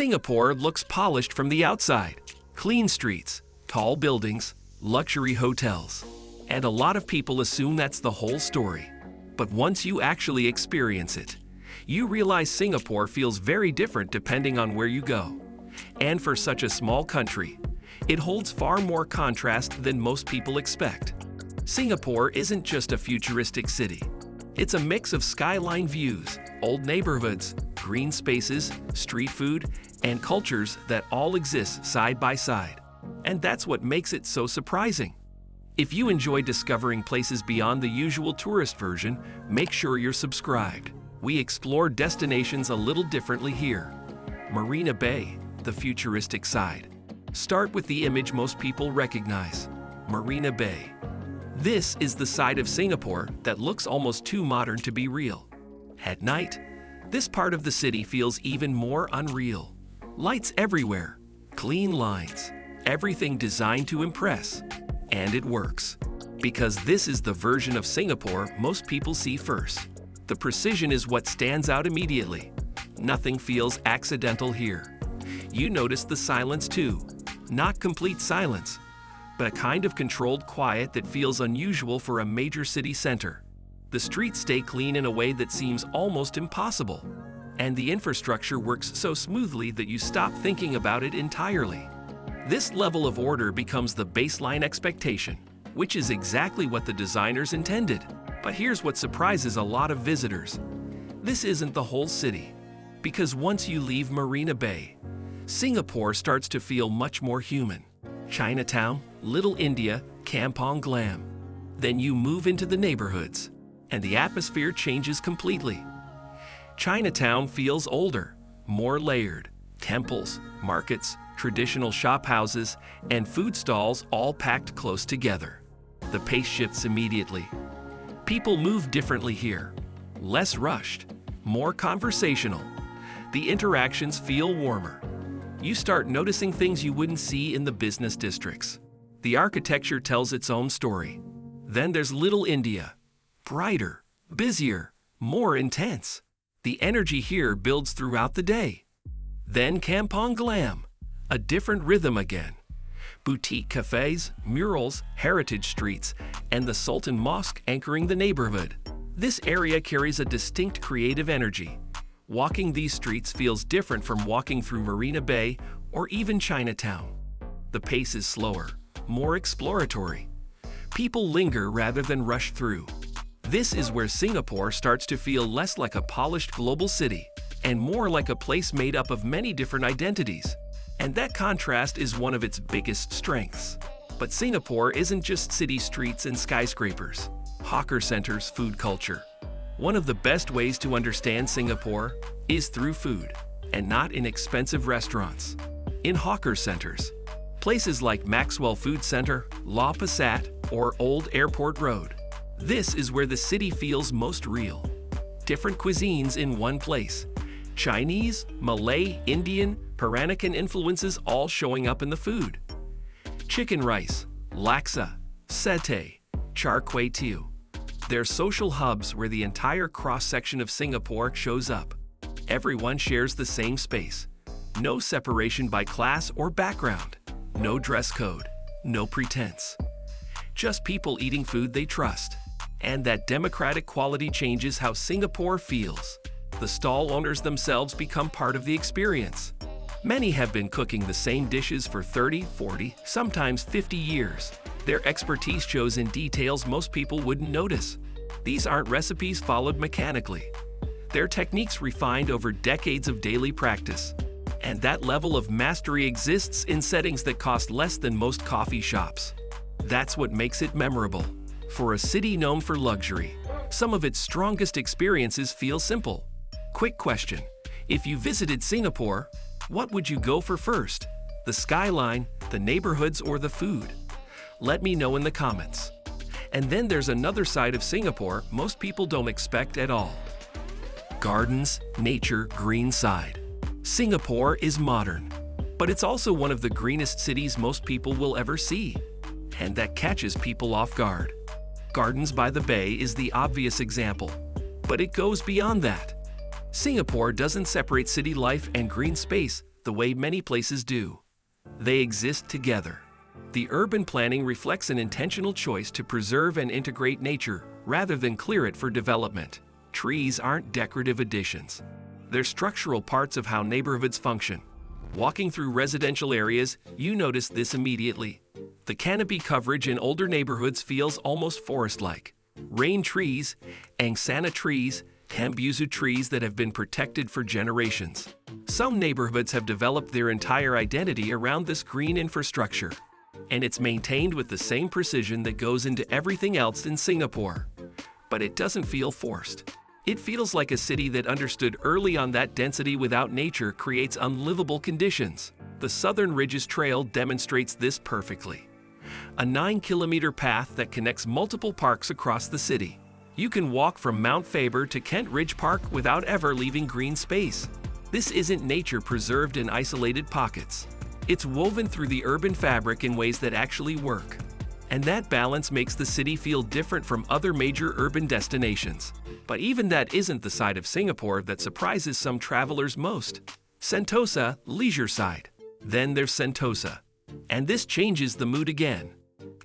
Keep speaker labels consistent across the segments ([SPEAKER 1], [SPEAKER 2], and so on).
[SPEAKER 1] Singapore looks polished from the outside. Clean streets, tall buildings, luxury hotels. And a lot of people assume that's the whole story. But once you actually experience it, you realize Singapore feels very different depending on where you go. And for such a small country, it holds far more contrast than most people expect. Singapore isn't just a futuristic city. It's a mix of skyline views, old neighborhoods, green spaces, street food, and cultures that all exist side by side. And that's what makes it so surprising. If you enjoy discovering places beyond the usual tourist version, make sure you're subscribed. We explore destinations a little differently here. Marina Bay, the futuristic side. Start with the image most people recognize, Marina Bay. This is the side of Singapore that looks almost too modern to be real. At night, this part of the city feels even more unreal. Lights everywhere, clean lines, everything designed to impress. And it works, because this is the version of Singapore most people see first. The precision is what stands out immediately. Nothing feels accidental here. You notice the silence too. Not complete silence, but a kind of controlled quiet that feels unusual for a major city center. The streets stay clean in a way that seems almost impossible. And the infrastructure works so smoothly that you stop thinking about it entirely. This level of order becomes the baseline expectation, which is exactly what the designers intended. But here's what surprises a lot of visitors. This isn't the whole city, because once you leave Marina Bay, Singapore starts to feel much more human. Chinatown, Little India, Kampong Glam. Then you move into the neighborhoods, and the atmosphere changes completely. Chinatown feels older, more layered. Temples, markets, traditional shop houses, and food stalls all packed close together. The pace shifts immediately. People move differently here. Less rushed, more conversational. The interactions feel warmer. You start noticing things you wouldn't see in the business districts. The architecture tells its own story. Then there's Little India. Brighter, busier, more intense. The energy here builds throughout the day. Then Kampong Glam, a different rhythm again. Boutique cafes, murals, heritage streets, and the Sultan Mosque anchoring the neighborhood. This area carries a distinct creative energy. Walking these streets feels different from walking through Marina Bay or even Chinatown. The pace is slower, more exploratory. People linger rather than rush through. This is where Singapore starts to feel less like a polished global city and more like a place made up of many different identities. And that contrast is one of its biggest strengths. But Singapore isn't just city streets and skyscrapers. Hawker centers, food culture. One of the best ways to understand Singapore is through food, and not in expensive restaurants. In hawker centers, places like Maxwell Food Center, Lau Pa Sat, or Old Airport Road. This is where the city feels most real. Different cuisines in one place. Chinese, Malay, Indian, Peranakan influences all showing up in the food. Chicken rice, laksa, satay, char kway teow. They're social hubs where the entire cross-section of Singapore shows up. Everyone shares the same space. No separation by class or background. No dress code. No pretense. Just people eating food they trust. And that democratic quality changes how Singapore feels. The stall owners themselves become part of the experience. Many have been cooking the same dishes for 30, 40, sometimes 50 years. Their expertise shows in details most people wouldn't notice. These aren't recipes followed mechanically. They're techniques refined over decades of daily practice. And that level of mastery exists in settings that cost less than most coffee shops. That's what makes it memorable. For a city known for luxury, some of its strongest experiences feel simple. Quick question: if you visited Singapore, what would you go for first? The skyline, the neighborhoods, or the food? Let me know in the comments. And then there's another side of Singapore most people don't expect at all. Gardens, nature, green side. Singapore is modern, but it's also one of the greenest cities most people will ever see. And that catches people off guard. Gardens by the Bay is the obvious example, but it goes beyond that. Singapore doesn't separate city life and green space the way many places do. They exist together. The urban planning reflects an intentional choice to preserve and integrate nature rather than clear it for development. Trees aren't decorative additions. They're structural parts of how neighborhoods function. Walking through residential areas, you notice this immediately. The canopy coverage in older neighborhoods feels almost forest-like. Rain trees, angsana trees, tambuzu trees that have been protected for generations. Some neighborhoods have developed their entire identity around this green infrastructure, and it's maintained with the same precision that goes into everything else in Singapore. But it doesn't feel forced. It feels like a city that understood early on that density without nature creates unlivable conditions. The Southern Ridges Trail demonstrates this perfectly. A 9-kilometer path that connects multiple parks across the city. You can walk from Mount Faber to Kent Ridge Park without ever leaving green space. This isn't nature preserved in isolated pockets. It's woven through the urban fabric in ways that actually work. And that balance makes the city feel different from other major urban destinations. But even that isn't the side of Singapore that surprises some travelers most. Sentosa, leisure side. Then there's Sentosa. And this changes the mood again.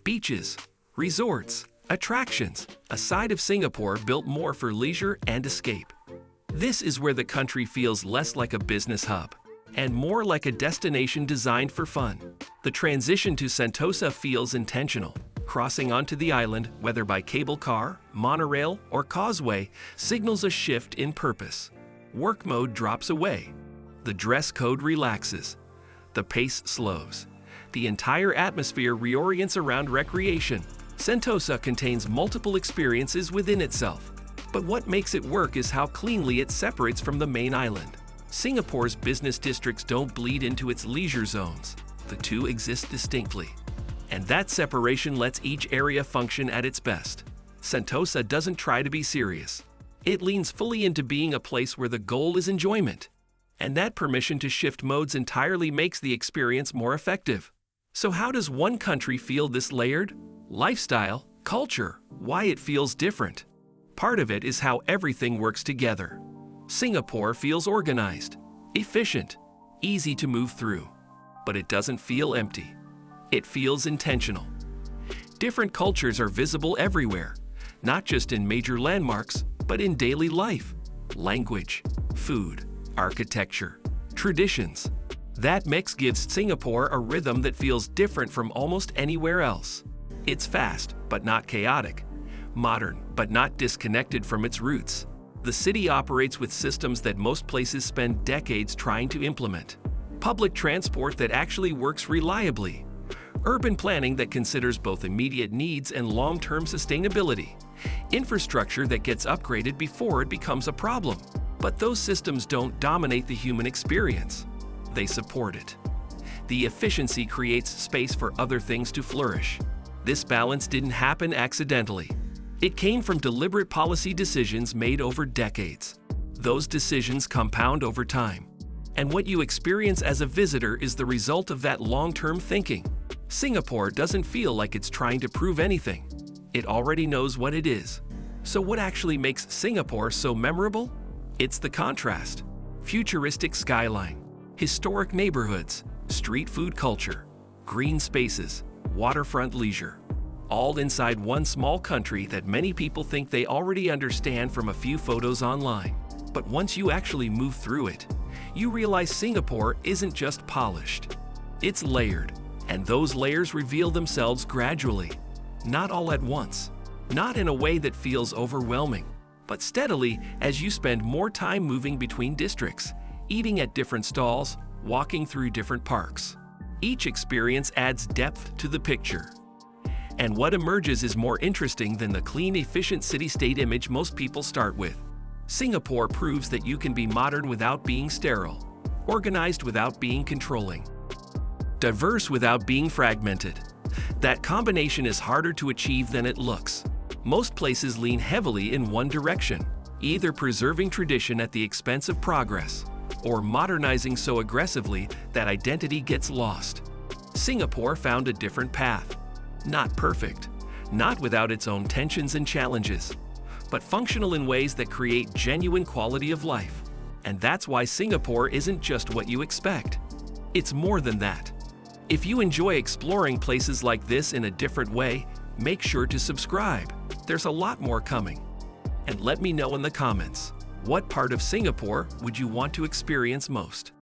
[SPEAKER 1] Beaches, resorts, attractions, a side of Singapore built more for leisure and escape. This is where the country feels less like a business hub and more like a destination designed for fun. The transition to Sentosa feels intentional. Crossing onto the island, whether by cable car, monorail, or causeway, signals a shift in purpose. Work mode drops away. The dress code relaxes. The pace slows. The entire atmosphere reorients around recreation. Sentosa contains multiple experiences within itself. But what makes it work is how cleanly it separates from the main island. Singapore's business districts don't bleed into its leisure zones. The two exist distinctly. And that separation lets each area function at its best. Sentosa doesn't try to be serious. It leans fully into being a place where the goal is enjoyment. And that permission to shift modes entirely makes the experience more effective. So how does one country feel this layered? Lifestyle, culture, why it feels different. Part of it is how everything works together. Singapore feels organized, efficient, easy to move through. But it doesn't feel empty. It feels intentional. Different cultures are visible everywhere, not just in major landmarks, but in daily life. Language, food, architecture, traditions. That mix gives Singapore a rhythm that feels different from almost anywhere else. It's fast, but not chaotic. Modern, but not disconnected from its roots. The city operates with systems that most places spend decades trying to implement. Public transport that actually works reliably. Urban planning that considers both immediate needs and long-term sustainability. Infrastructure that gets upgraded before it becomes a problem. But those systems don't dominate the human experience. They support it. The efficiency creates space for other things to flourish. This balance didn't happen accidentally. It came from deliberate policy decisions made over decades. Those decisions compound over time. And what you experience as a visitor is the result of that long-term thinking. Singapore doesn't feel like it's trying to prove anything. It already knows what it is. So what actually makes Singapore so memorable? It's the contrast. Futuristic skyline, historic neighborhoods, street food culture, green spaces, waterfront leisure. All inside one small country that many people think they already understand from a few photos online. But once you actually move through it, you realize Singapore isn't just polished. It's layered, and those layers reveal themselves gradually. Not all at once, not in a way that feels overwhelming, but steadily as you spend more time moving between districts, eating at different stalls, walking through different parks. Each experience adds depth to the picture. And what emerges is more interesting than the clean, efficient city-state image most people start with. Singapore proves that you can be modern without being sterile, organized without being controlling, diverse without being fragmented. That combination is harder to achieve than it looks. Most places lean heavily in one direction, either preserving tradition at the expense of progress, or modernizing so aggressively that identity gets lost. Singapore found a different path. Not perfect, not without its own tensions and challenges, but functional in ways that create genuine quality of life. And that's why Singapore isn't just what you expect. It's more than that. If you enjoy exploring places like this in a different way, make sure to subscribe. There's a lot more coming. And let me know in the comments, what part of Singapore would you want to experience most?